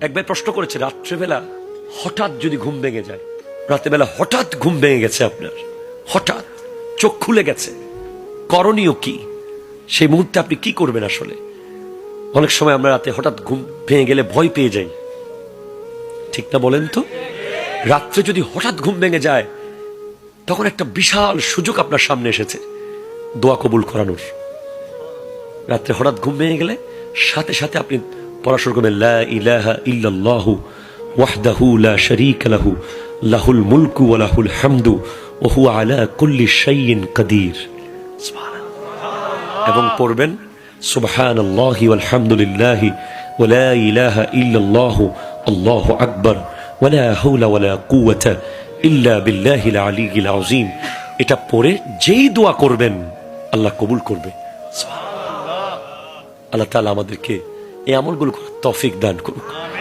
একবার প্রশ্ন করেছে, রাত্রেবেলা হঠাৎ যদি ঘুম ভেঙে যায়, রাত্রেবেলা হঠাৎ ঘুম ভেঙে গেছে আপনার, হঠাৎ চোখ খুলে গেছে, করণীয় কি? সেই মুহূর্তে আপনি কি করবেন? আসলে অনেক সময় আমরা রাতে হঠাৎ ঘুম ভেঙে গেলে ভয় পেয়ে যাই, ঠিক না বলেন তো? রাত্রে যদি হঠাৎ ঘুম ভেঙে যায়, তখন একটা বিশাল সুযোগ আপনার সামনে এসেছে দোয়া কবুল করানোর। রাত্রে হঠাৎ ঘুম ভেঙে গেলে সাথে সাথে আপনি পড়া শুরু করবেন, লা ইলাহা ইল্লাল্লাহু ওয়াহদাহু লা শারীকা লাহু লাহুল মুলকু ওয়া লাহুল হামদু ওয়া হুয়া আলা কুল্লি শাইইন কাদির। সুবহানাল্লাহ। এবং পড়বেন, সুবহানাল্লাহি ওয়াল হামদুলিল্লাহি ওয়া লা ইলাহা ইল্লাল্লাহু আল্লাহু আকবার ওয়া লা হাওলা ওয়া লা কুওয়াতা ইল্লা বিল্লাহিল আলিয়্যিল আযীম। এটা পড়ে যেই দোয়া করবেন আল্লাহ কবুল করবে। আল্লাহ তাআলা আমাদেরকে এই আমলগুলো করার তৌফিক দান করুক।